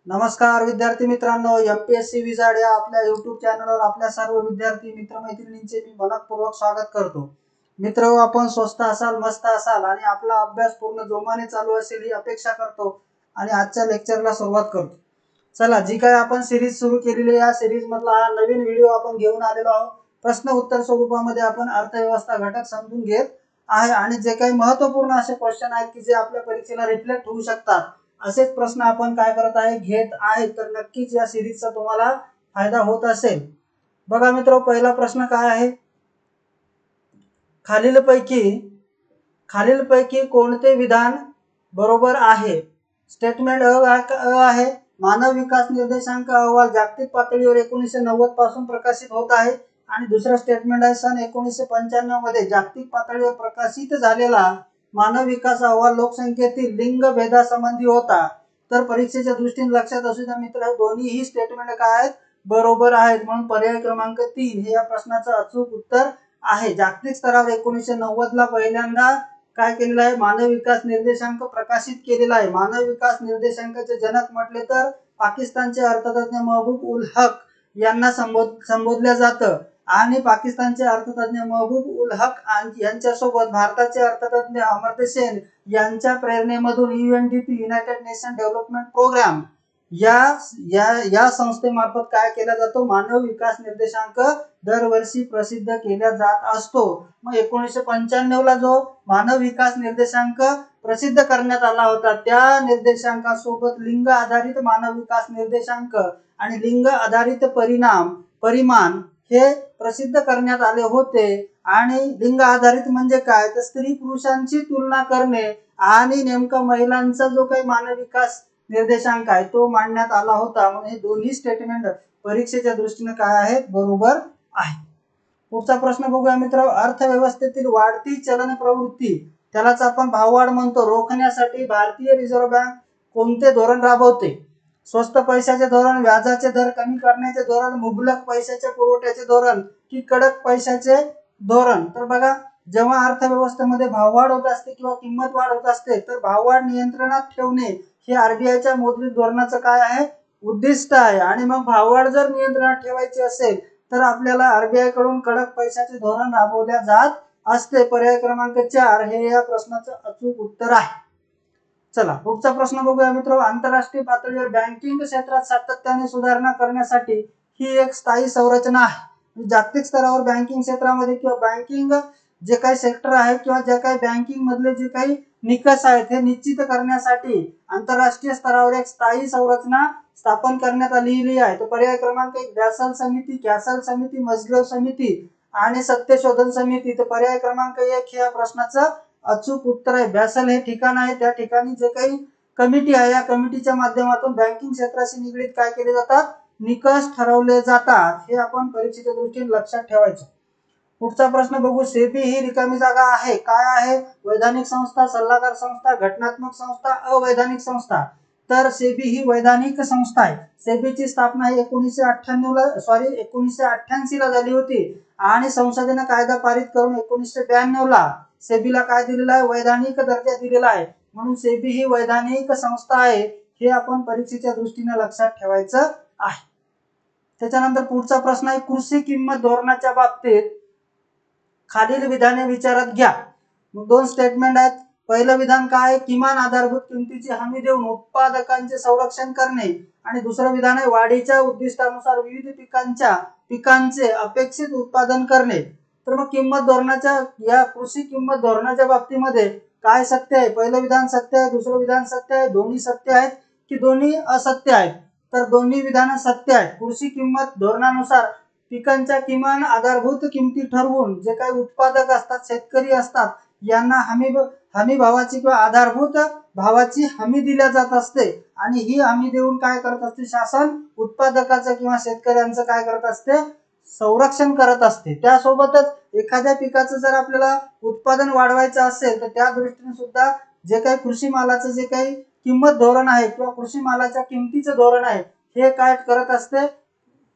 नमस्कार विद्यार्थी मित्रांनो, एमपीएससी विजार्ड या आपल्या YouTube चॅनलवर आपल्या सर्व विद्यार्थी मित्रमैत्रिणींचे मी मनपूर्वक स्वागत करतो। मित्रहो, आपण स्वस्त असाल, मस्त असाल आणि आपला अभ्यास पूर्ण जोमाने चालू असेल ही अपेक्षा करतो आणि आजच्या लेक्चरला सुरुवात करतो। चला, जी काय आपण सिरीज सुरू केलेली या सिरीज मधला हा नवीन व्हिडिओ आपण घेऊन आलेलो आहोत। प्रश्न उत्तर स्वरूपामध्ये आपण अर्थव्यवस्था घटक समजून घेत आहे आणि जे काही महत्त्वपूर्ण असे क्वेश्चन आहेत की जे आपल्या परीक्षेला रिफ्लेक्ट होऊ शकतात असेच प्रश्न आपण काय करत आहे घेत आहे। तर नक्कीच या सिरीजचा तुम्हाला फायदा होत असेल। बघा मित्रो, पहिला प्रश्न काय आहे, खालीलपैकी कोणते विधान बरोबर आहे। स्टेटमेंट अ आहे, मानव विकास निर्देशांक अहवाल जागतिक पातळीवर 1990 पासून प्रकाशित होत आहे आणि दुसरा स्टेटमेंट आहे, सन 1995 मध्ये जागतिक पातळीवर प्रकाशित झालेला मानव विकास अहवाल लोकसंख्येतील लिंग भेदासंबंधी होता। तर परीक्षेच्या दृष्टीने लक्षात असू द्या मित्र, दोन्हीही स्टेटमेंट काय आहेत, बरोबर आहेत। म्हणून पर्याय क्रमांक 3 हे या प्रश्नाचं अचूक उत्तर आहे। जागतिक स्तरावर 1990 ला पहिल्यांदा काय केलेलं आहे, मानव विकास निर्देशांक प्रकाशित केलेला आहे। मानव विकास निर्देशांकाचे जनक म्हटले तर पाकिस्तानचे अर्थतज्ञ महबूब उल हक यांना संबोधल्या जातं आणि पाकिस्तानचे अर्थतज्ञ महबूब उल हक यांच्यासोबत भारताचे अर्थतज्ञ अमर्त्य सेन यांच्या प्रेरणेमधून UNDP united nation development programme या संस्थेमार्फत काय केला जातो, मानव विकास निर्देशांक दरवर्षी प्रसिद्ध केला जात असतो। मग 1995 ला जो मानव विकास निर्देशांक प्रसिद्ध करण्यात आला होता त्या निर्देशांकासोबत लिंग आधारित मानव विकास निर्देशांक आणि लिंग आधारित परिमाण हे प्रसिद्ध करण्यात आले होते। आणि लिंग आधारित म्हणजे काय, तर स्त्री पुरुषांची तुलना करणे आणि नेमका महिलांचा जो काही मानव विकास निर्देशांक आहे तो मांडण्यात आला होता। म्हणून हे दोन्ही स्टेटमेंट परीक्षेच्या दृष्टीने काय आहेत, बरोबर आहे। पुढचा प्रश्न बघूया मित्र, अर्थव्यवस्थेतील वाढती चलन प्रवृत्ती त्यालाच आपण भाववाढ म्हणतो रोखण्यासाठी भारतीय रिझर्व्ह बँक कोणते धोरण राबवते। स्वस्त पैशाचे धोरण, व्याजाचे दर कमी करण्याचे धोरण, मुबलक पैशाच्या पुरवठ्याचे धोरण की कडक पैशाचे धोरण। तर बघा, जेव्हा अर्थव्यवस्थेमध्ये भाववाढ होत असते किंवा किंमत वाढ होत असते तर भाववाढ नियंत्रणात ठेवणे हे आरबीआयच्या मौद्रिक धोरणाचं काय आहे, उद्दिष्ट आहे। आणि मग भाववाढ जर नियंत्रणात ठेवायची असेल तर आपल्याला आरबीआय कडून कडक पैशाचे धोरण राबवल्या जात असते। पर्याय क्रमांक 4 हे या प्रश्नाचं अचूक उत्तर आहे। चला, पुढचा प्रश्न बघूया मित्र, आंतरराष्ट्रीय पातळीवर बँकिंग क्षेत्रात सातत्याने सुधारणा करण्यासाठी ही एक स्थायी संरचना आहे। जागतिक स्तरावर बँकिंग क्षेत्रामध्ये किंवा बँकिंग जे काही सेक्टर आहे किंवा जे काही बँकिंग मधले जे काही निकष आहेत हे निश्चित करण्यासाठी आंतरराष्ट्रीय स्तरावर एक स्थायी संरचना स्थापन करण्यात आलेली आहे। तो पर्याय क्रमांक 1 बॅसल समिती, कॅसल समिती, मस्लो समिती आणि सत्यशोधन समिती। तर पर्याय क्रमांक 1 हे या प्रश्नाचं अचूक उत्तर आहे। बॅसल हे ठिकाण आहे, त्या ठिकाणी जे काही कमिटी आहे या कमिटीच्या माध्यमातून बँकिंग क्षेत्राशी निगडीत काय केले जातात, निकष ठरवले जातात। हे आपण परीक्षेच्या दृष्टीने लक्षात ठेवायचं। पुढचा प्रश्न बघू, सेबी ही रिकामी जागा आहे, काय आहे, वैधानिक संस्था, सल्लागार संस्था, घटनात्मक संस्था, अवैधानिक संस्था। तर सेबी ही वैधानिक संस्था आहे। सेबीची स्थापना 1988 ला झाली होती आणि संसदेने कायदा पारित करून 1992 ला सेबीला काय दिलेला आहे, वैधानिक दर्जा दिलेला आहे। म्हणून सेबी ही वैधानिक संस्था आहे, हे आपण परीक्षेच्या दृष्टीने लक्षात ठेवायचं आहे। त्याच्यानंतर पुढचा प्रश्न आहे, कृषी किंमत धोरणाच्या बाबतीत खालील विधाने विचारात घ्या। मग दोन स्टेटमेंट आहेत। पहिलं विधान काय, किमान आधारभूत किमतीची हमी देऊन उत्पादकांचे संरक्षण करणे आणि दुसरं विधान आहे, वाढीच्या उद्दिष्टानुसार विविध पिकांचे अपेक्षित उत्पादन करणे। तर मग किंमत धोरणाच्या या कृषी किंमत धोरणाच्या बाबतीमध्ये काय सत्य आहे, पहिलं विधान सत्य आहे, दुसरं विधान सत्य आहे, दोन्ही सत्य आहेत की दोन्ही असत्य आहेत। तर दोन्ही विधान सत्य आहेत। कृषी किंमत धोरणानुसार पिकांच्या किमान आधारभूत किमती ठरवून जे काही उत्पादक असतात, शेतकरी असतात, यांना हमी भावाची किंवा आधारभूत भावाची हमी दिल्या जात असते आणि ही हमी देऊन काय करत असते, शासन उत्पादकाचं किंवा शेतकऱ्यांचं काय करत असते, संरक्षण करत असते। त्यासोबतच एखाद्या पिकाचं जर आपल्याला उत्पादन वाढवायचं असेल तर त्या दृष्टीने सुद्धा जे काही कृषी मालाचं जे काही किंमत धोरण आहे किंवा कृषी मालाच्या किमतीचं धोरण आहे हे काय करत असते,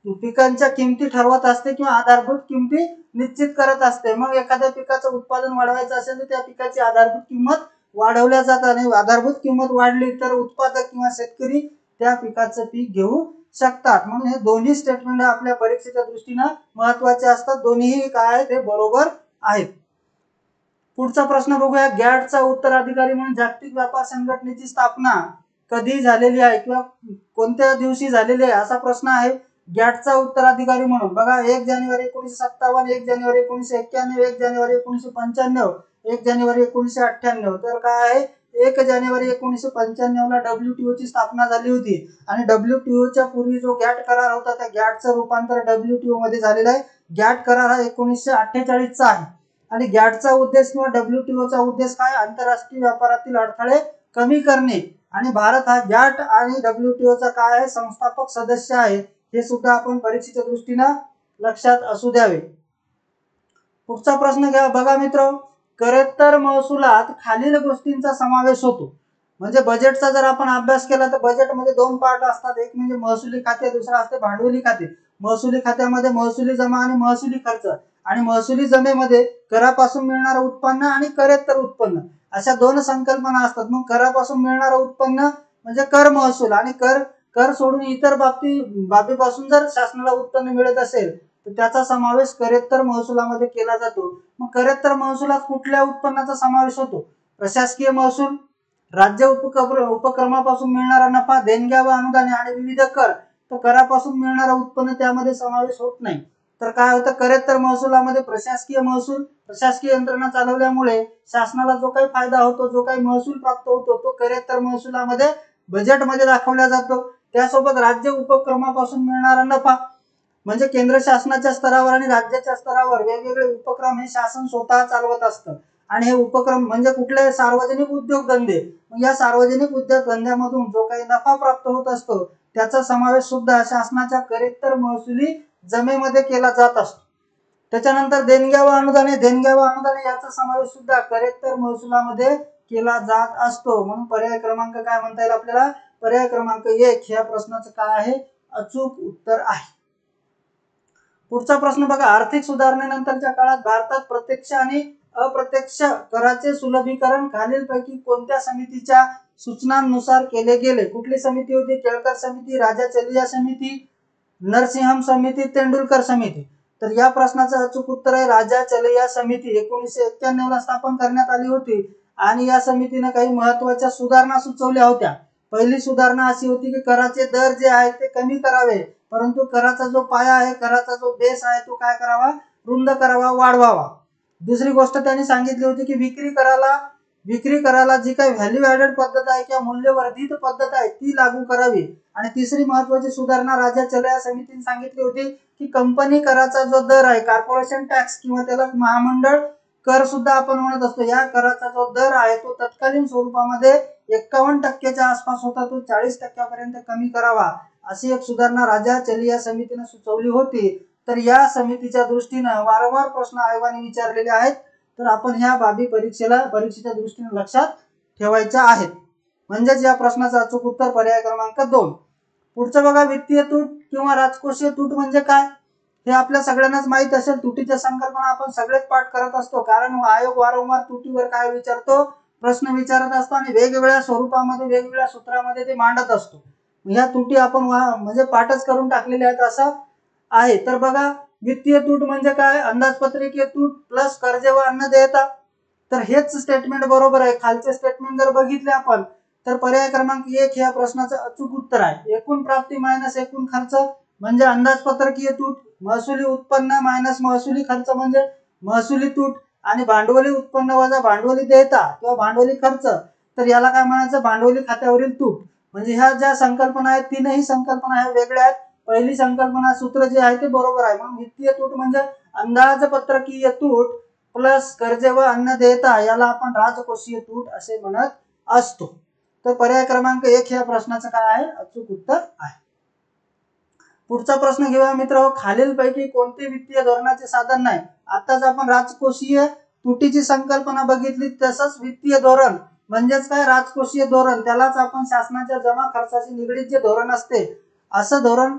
पिकांच्या किमती ठरवत असते किंवा आधारभूत किमती निश्चित करत असते। मग एखाद्या पिकाचं उत्पादन वाढवायचं असेल तर त्या पिकाची आधारभूत किंमत वाढवल्या जातात आणि आधारभूत किंमत वाढली तर उत्पादक किंवा शेतकरी त्या पिकाचं पीक घेऊ शकतात. म्हणून हे दोन्ही स्टेटमेंट आपल्या परीक्षेच्या दृष्टीने महत्त्वाचे असतात. दोन्ही काय आहेत हे बरोबर आहेत. पुढचा प्रश्न बघूया. गॅटचा उत्तराधिकारी म्हणून जागतिक व्यापार संघटनेची स्थापना कधी झालेली आहे किंवा कोणत्या दिवशी झालेली आहे असा प्रश्न आहे. गॅटचा उत्तराधिकारी म्हणून बघा 1 जानेवारी 1957, 1 जानेवारी 1991, 1 जानेवारी 1995, 1 जानेवारी 1998. तर काय आहे 1 जानेवारी 1995 ला WTO ची स्थापना झाली होती आणि WTO च्या पूर्वी जो गॅट करार होता त्या गॅटचं रूपांतर WTO मध्ये झालेलं आहे. गॅट करार हा 1948 चा आहे आणि गॅटचा उद्देश किंवा WTO चा उद्देश काय आंतरराष्ट्रीय व्यापारातील अडथळे कमी करणे आणि भारत हा गॅट आणि WTO चा काय आहे संस्थापक सदस्य आहे. हे सुद्धा आपण परीक्षेच्या दृष्टीने लक्षात असू द्यावे. पुढचा प्रश्न घ्या. बघा मित्र, करेत्तर महसुलात खालील गोष्टींचा समावेश होतो. म्हणजे बजेटचा जर आपण अभ्यास केला तर बजेटमध्ये 2 पार्ट असतात. एक म्हणजे महसुली खाते, दुसरा असते भांडवली खाते. महसुली खात्यामध्ये महसुली जमा आणि महसुली खर्च आणि महसुली जमेमध्ये करापासून मिळणारं उत्पन्न आणि करेत्तर उत्पन्न अशा 2 संकल्पना असतात. मग करापासून मिळणारं उत्पन्न म्हणजे कर महसूल आणि कर सोडून इतर बाबीपासून जर शासनाला उत्पन्न मिळत असेल तर त्याचा समावेश करेत्तर महसुलामध्ये केला जातो. मग करेत्तर महसुलात कुठल्या उत्पन्नाचा समावेश होतो? प्रशासकीय महसूल, राज्य उपक्रमापासून मिळणारा नफा, देणग्या व अनुदाने आणि विविध कर. तर करापासून मिळणारा उत्पन्न त्यामध्ये समावेश होत नाही. तर काय होतं करेत्तर महसुलामध्ये प्रशासकीय महसूल, प्रशासकीय यंत्रणा चालवल्यामुळे शासनाला जो काही फायदा होतो, जो काही महसूल प्राप्त होतो तो करेत्तर महसुलामध्ये बजेटमध्ये दाखवला जातो. त्यासोबत राज्य उपक्रमापासून मिळणारा नफा म्हणजे केंद्र शासनाच्या स्तरावर आणि राज्याच्या स्तरावर वेगवेगळे उपक्रम हे शासन स्वतः चालवत असतं आणि हे उपक्रम म्हणजे कुठले सार्वजनिक उद्योगधंदे. या सार्वजनिक उद्योगधंद्यामधून जो काही नफा प्राप्त होत असतो त्याचा समावेश सुद्धा शासनाच्या करेत्तर महसुली जमेमध्ये केला जात असतो. त्याच्यानंतर देणग्या व अनुदाने याचा समावेश सुद्धा करेत्तर महसुलामध्ये केला जात असतो. म्हणून पर्याय क्रमांक काय म्हणता येईल आपल्याला? पर्याय क्रमांक 1 या प्रश्नाचं काय आहे अचूक उत्तर आहे. पुढचा प्रश्न बघा. आर्थिक सुधारणेनंतरच्या काळात भारतात प्रत्यक्ष आणि अप्रत्यक्ष कराचे सुलभीकरण खालीलपैकी कोणत्या समितीच्या सूचनांनुसार केले गेले? कुठली समिती होती? केळकर समिती, राजा चलिया समिती, नरसिंहम समिती, तेंडुलकर समिती. तर या प्रश्नाचं अचूक उत्तर आहे राजा चलिया समिती. 1991 ला स्थापन करण्यात आली होती आणि या समितीने काही महत्त्वाच्या सुधारणा सुचवल्या होत्या. पहिली सुधारणा अशी होती की कराचे दर जे आहेत ते कमी करावे, परंतु कराचा जो पाया आहे, कराचा जो बेस आहे तो काय करावा? रुंद करावा, वाढवावा. दुसरी गोष्ट त्यांनी सांगितली होती की विक्री कराला जी काही व्हॅल्यू ऍडेड पद्धत आहे किंवा मूल्यवर्धित पद्धत आहे ती लागू करावी. आणि तिसरी महत्त्वाची सुधारणा राजा चलिया समितीने सांगितली होती की कंपनी कराचा जो दर आहे, कॉर्पोरेशन टॅक्स किंवा त्याला महामंडळ कर सुद्धा आपण म्हणत असतो, या कराचा जो दर आहे तो तत्कालीन स्वरूपामध्ये 51% आसपास होता, तो 40% कमी करावा. अशी एक सुधारणा राजा चलिया समितीने सुचवली होती. तर या समितीच्या दृष्टीने वारंवार प्रश्न आयोगाने विचारलेले आहेत. तर आपण ह्या बाबी परीक्षेच्या दृष्टीने लक्षात ठेवायच्या आहेत. म्हणजेच या प्रश्नाचं अचूक उत्तर पर्याय क्रमांक 2. पुढचं बघा. वित्तीय तूट किंवा राजकोषीय तूट म्हणजे काय हे आपल्या सगळ्यांनाच माहित असेल. तुटीच्या संकल्पना आपण सगळेच पाठ करत असतो, कारण आयोग वारंवार तुटीवर काय विचारतो? प्रश्न विचारत असतो आणि वेगवेगळ्या स्वरूपामध्ये वेगवेगळ्या सूत्रामध्ये ते मांडत असतो. ह्या तुटी आपण म्हणजे पाठच करून टाकलेल्या आहेत असं आहे. तर बघा, वित्तीय तूट म्हणजे काय? अंदाजपत्रकीय तूट प्लस कर्ज व अन्न देयता. तर हेच स्टेटमेंट बरोबर आहे. खालचे स्टेटमेंट जर बघितले आपण तर पर्याय क्रमांक 1 या प्रश्नाचं अचूक उत्तर आहे. एकूण प्राप्ती मायनस एकूण खर्च म्हणजे अंदाजपत्रकीय तूट, महसुली उत्पन्न मायनस महसुली खर्च म्हणजे महसुली तूट आणि भांडवली उत्पन्न वजा भांडवली देयता किंवा भांडवली खर्च, तर याला काय म्हणायचं? भांडवली खात्यावरील तूट. म्हणजे ह्या ज्या संकल्पना आहेत तीनही संकल्पना ह्या वेगळ्या आहेत. पहिली संकल्पना सूत्र जे आहे ते बरोबर आहे. म्हणून वित्तीय तूट म्हणजे अंदाजपत्रकीय तूट प्लस कर्ज व अन्न देयता याला आपण राजकोषीय तूट असे म्हणत असतो. तर पर्याय क्रमांक 1 या प्रश्नाचं काय आहे अचूक उत्तर आहे. पुढचा प्रश्न घेऊया मित्र. खालीलपैकी कोणते वित्तीय धोरणाचे साधन नाही? आताच आपण राजकोषीय तुटीची संकल्पना बघितली, तसंच वित्तीय धोरण म्हणजेच काय? राजकोषीय धोरण. त्यालाच आपण शासनाच्या जमा खर्चाशी निगडीत जे धोरण असते असं धोरण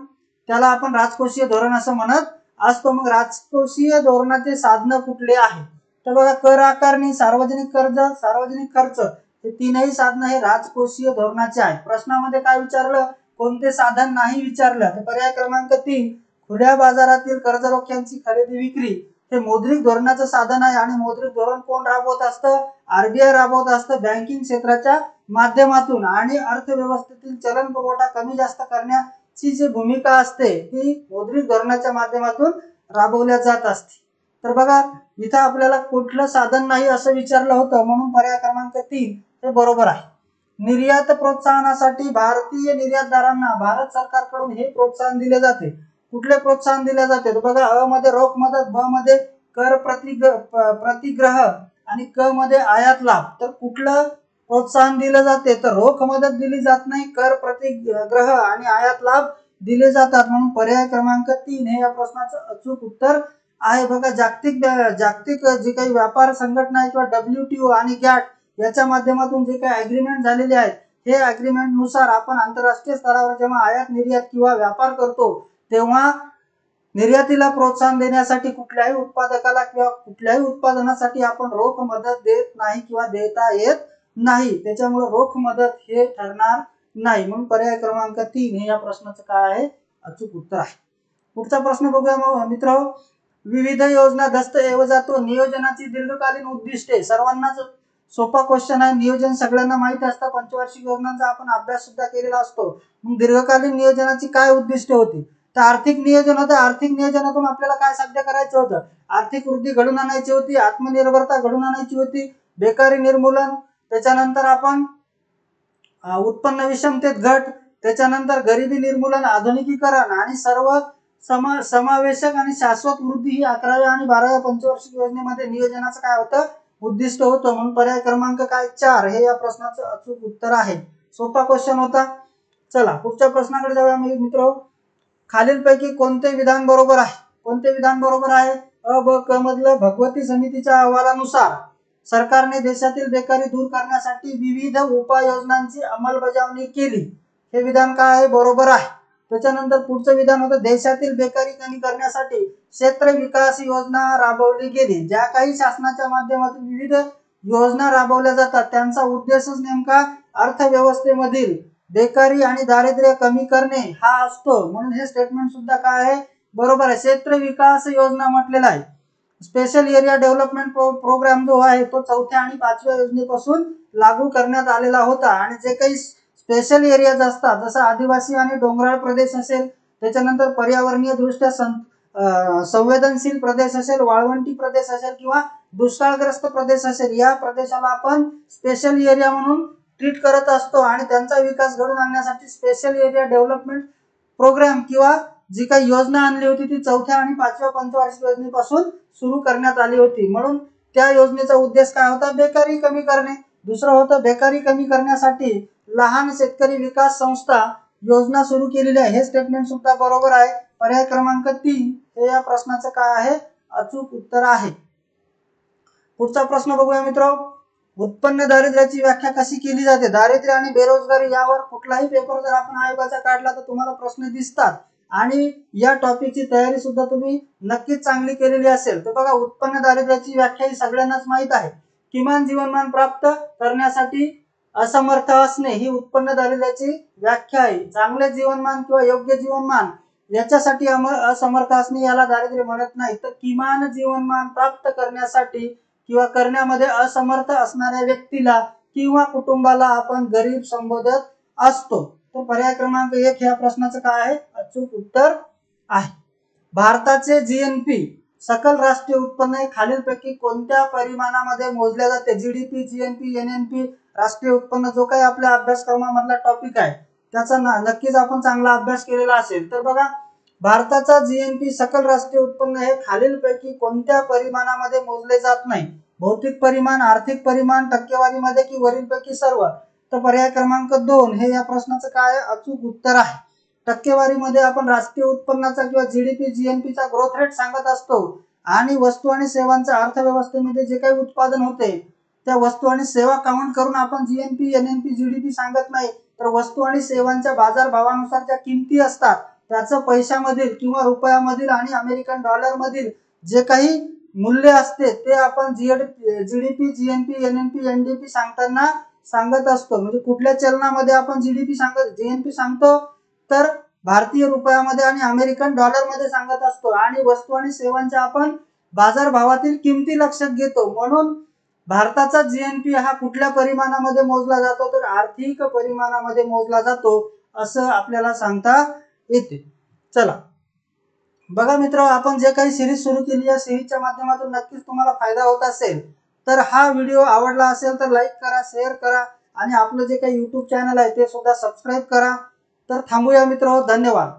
त्याला आपण राजकोषीय धोरण असं म्हणत असतो. मग राजकोषीय धोरणाचे साधन कुठले आहे? तर बघा, कर आकारणी, सार्वजनिक कर्ज, सार्वजनिक खर्च हे तीनही साधन हे राजकोषीय धोरणाचे आहेत. प्रश्नामध्ये काय विचारलं? कोणते साधन नाही विचारलं तर पर्याय क्रमांक 3 खुल्या बाजारातील कर्जरोख्यांची खरेदी विक्री हे मौद्रिक धोरणाचं साधन आहे आणि मौद्रिक धोरण कोण राबवत असतं? आरबीआय राबवत असतं बँकिंग क्षेत्राच्या माध्यमातून आणि अर्थव्यवस्थेतील चलन पुरवठा कमी जास्त करण्याची जी भूमिका असते ती मौद्रिक धोरणाच्या माध्यमातून राबवल्या जात असते। तर बघा इथं आपल्याला कुठलं साधन नाही असं विचारलं होतं म्हणून पर्याय क्रमांक 3 हे बरोबर आहे। निर्यात प्रोत्साहनासाठी भारतीय निर्यातदारांना भारत सरकारकडून हे प्रोत्साहन दिले जाते। कुठले प्रोत्साहन दिले जाते तर बघा अ मध्ये रोख मदत, ब मध्ये कर प्रतिग्रह आणि क मध्ये आयात लाभ। तर कुठलं प्रोत्साहन दिले जाते तर रोख मदत दिली जात नाही, कर प्रतिग्रह आणि आयात लाभ दिले जातात म्हणून पर्याय क्रमांक 3 हे या प्रश्नाचं अचूक उत्तर आहे। बघा जागतिक जे काही व्यापार संघटना आहे किंवा WTO आणि गॅट याच्या माध्यमातून जे काही अग्रीमेंट झालेले आहेत हे अग्रीमेंट नुसार आपण आंतरराष्ट्रीय स्तरावर जेव्हा आयात निर्यात किंवा व्यापार करतो तेव्हा निर्यातीला प्रोत्साहन देण्यासाठी कुठल्याही उत्पादकाला किंवा कुठल्याही उत्पादनासाठी आपण रोख मदत देत नाही किंवा देता येत नाही, त्याच्यामुळे रोख मदत हे ठरणार नाही म्हणून पर्याय क्रमांक 3 हे या प्रश्नाचं काय आहे अचूक उत्तर आहे। पुढचा प्रश्न बघूया मग मित्रांनो, विविध योजना दस्तऐवजातून नियोजनाची दीर्घकालीन उद्दिष्टे। सर्वांनाच सोपा क्वेश्चन आहे, नियोजन सगळ्यांना माहित असतं, पंचवार्षिक योजनांचा आपण अभ्यास सुद्धा केलेला असतो। मग दीर्घकालीन नियोजनाची काय उद्दिष्टे होती तर आर्थिक नियोजन होतं। आर्थिक नियोजनातून आपल्याला काय साध्य करायचं होतं? आर्थिक वृद्धी घडून आणायची होती, आत्मनिर्भरता घडून आणायची होती, बेकारी निर्मूलन, त्याच्यानंतर आपण उत्पन्न विषमतेत घट, त्याच्यानंतर गरिबी निर्मूलन, आधुनिकीकरण आणि सर्व समावेशक आणि शाश्वत वृद्धी ही 11व्या आणि 12व्या पंचवार्षिक योजनेमध्ये नियोजनाचं काय होतं उद्दिष्ट होतं म्हणून पर्याय क्रमांक काय 4 हे या प्रश्नाचं अचूक उत्तर आहे। सोपा क्वेश्चन होता। चला पुढच्या प्रश्नाकडे जाऊया मित्र, खालीलपैकी कोणते विधान बरोबर आहे? कोणते विधान बरोबर आहे? अ ब क मधलं भगवती समितीच्या अहवालानुसार सरकारने देशातील बेकारी दूर करण्यासाठी विविध उपाययोजनांची अंमलबजावणी केली, हे विधान काय आहे बरोबर आहे। त्याच्यानंतर पुढचं विधान होतं देशातील बेकारी कमी करण्यासाठी क्षेत्र विकास योजना राबवली गेली। ज्या काही शासनाच्या माध्यमातून विविध योजना राबवल्या जातात त्यांचा उद्देशच नेमका अर्थव्यवस्थेमधील बेकारी आणि दारिद्र्य कमी करणे हा असतो म्हणून हे स्टेटमेंट सुद्धा काय आहे बरोबर आहे। क्षेत्र विकास योजना म्हटलेला आहे। स्पेशल एरिया डेव्हलपमेंट प्रोग्राम जो आहे तो 4थ्या आणि 5व्या योजनेपासून लागू करण्यात आलेला होता आणि जे काही स्पेशल एरियाज असतात जसं आदिवासी आणि डोंगराळ प्रदेश असेल, त्याच्यानंतर पर्यावरणीय दृष्ट्या संवेदनशील प्रदेश असेल, वाळवंटी प्रदेश असेल किंवा दुष्काळग्रस्त प्रदेश असेल, या प्रदेशाला आपण स्पेशल एरिया म्हणून ट्रीट करत असतो आणि त्यांचा विकास घडवून आणण्यासाठी स्पेशल एरिया डेव्हलपमेंट प्रोग्राम किंवा जी काही योजना आणली होती ती 4थ्या आणि 5व्या पंचवार्षिक योजनेपासून सुरू करण्यात आली होती म्हणून त्या योजनेचा उद्देश काय होता बेकारी कमी करणे। दुसरं होतं बेकारी कमी करण्यासाठी लहान शेतकरी विकास संस्था योजना सुरू केलेली आहे, हे स्टेटमेंट सुद्धा बरोबर आहे। पर्याय क्रमांक 3 हे या प्रश्नाचं काय आहे अचूक उत्तर आहे। पुढचा प्रश्न बघूया मित्र, उत्पन्न दारिद्र्याची व्याख्या कशी केली जाते? दारिद्र्य आणि बेरोजगारी यावर कुठलाही पेपर जर आपण आयोगाचा काढला तर तुम्हाला प्रश्न दिसतात आणि या टॉपिकची तयारी सुद्धा तुम्ही नक्कीच चांगली केलेली असेल। तर बघा उत्पन्न दारिद्र्याची व्याख्या ही सगळ्यांनाच माहित आहे, किमान जीवनमान प्राप्त करण्यासाठी असमर्थ असणे ही उत्पन्न दारिद्र्याची व्याख्या आहे। चांगले जीवनमान किंवा योग्य जीवनमान याच्यासाठी असमर्थ असणे याला दारिद्र्य म्हणत नाही, तर किमान जीवनमान प्राप्त करण्यासाठी किंवा करण्यामध्ये असमर्थ असणाऱ्या व्यक्तीला किंवा कुटुंबाला आपण गरीब संबोधत असतो। तर पर्याय क्रमांक 1 ह्या प्रश्नाचं काय आहे अचूक उत्तर आहे। भारताचे जीएनपी सकल राष्ट्रीय उत्पन्न हे खालीलपैकी कोणत्या परिमाणामध्ये मोजले जाते? जीडीपी, जीएनपी, एनएनपी, राष्ट्रीय उत्पन्न जो काही आपल्या अभ्यासक्रमामधला टॉपिक आहे त्याचा नक्कीच आपण चांगला अभ्यास केलेला असेल। तर बघा भारताचा जीएनपी सकल राष्ट्रीय उत्पन्न हे खालीलपैकी कोणत्या परिमाणामध्ये मोजले जात नाही? भौतिक परिमाण, आर्थिक परिमाण, टक्केवारीमध्ये की वरीलपैकी सर्व? तर पर्याय क्रमांक 2 हे या प्रश्नाचं काय अचूक उत्तर आहे। टक्केवारीमध्ये आपण राष्ट्रीय उत्पन्नाचा किंवा जीडीपी जीएनपीचा ग्रोथ रेट सांगत असतो आणि वस्तू आणि सेवांच्या अर्थव्यवस्थेमध्ये जे काही उत्पादन होते त्या वस्तू आणि सेवा काउंट करून आपण जीएनपी, एनएनपी, जीडीपी सांगत नाही, तर वस्तू आणि सेवांच्या बाजारभावानुसार ज्या किमती असतात त्याचं पैशामधील किंवा रुपयामधील आणि अमेरिकन डॉलरमधील जे काही मूल्य असते ते आपण जीडीपी, जीएनपी, एनएनपी, एनडीपी सांगताना सांगत असतो। म्हणजे कुठल्या चलनामध्ये आपण जीडीपी जीएनपी सांगतो तर भारतीय रुपयामध्ये आणि अमेरिकन डॉलरमध्ये सांगत असतो आणि वस्तू आणि सेवांच्या आपण बाजारभावातील किमती लक्षात घेतो. म्हणून भारताचा GNP हा कुठल्या परिमाणामध्ये मोजला जातो तर आर्थिक परिमाणामध्ये मोजला जातो असं आपल्याला सांगता येते. चला बघा मित्र, आपण जे काही सिरीज सुरू केली या सिरीजच्या माध्यमातून नक्कीच तुम्हाला फायदा होत असेल. तर हा व्हिडिओ आवडला असेल तर लाईक करा, शेअर करा आणि आपलं जे काही YouTube चॅनल आहे ते सुद्धा सबस्क्राईब करा. तर थांबूया मित्र, धन्यवाद.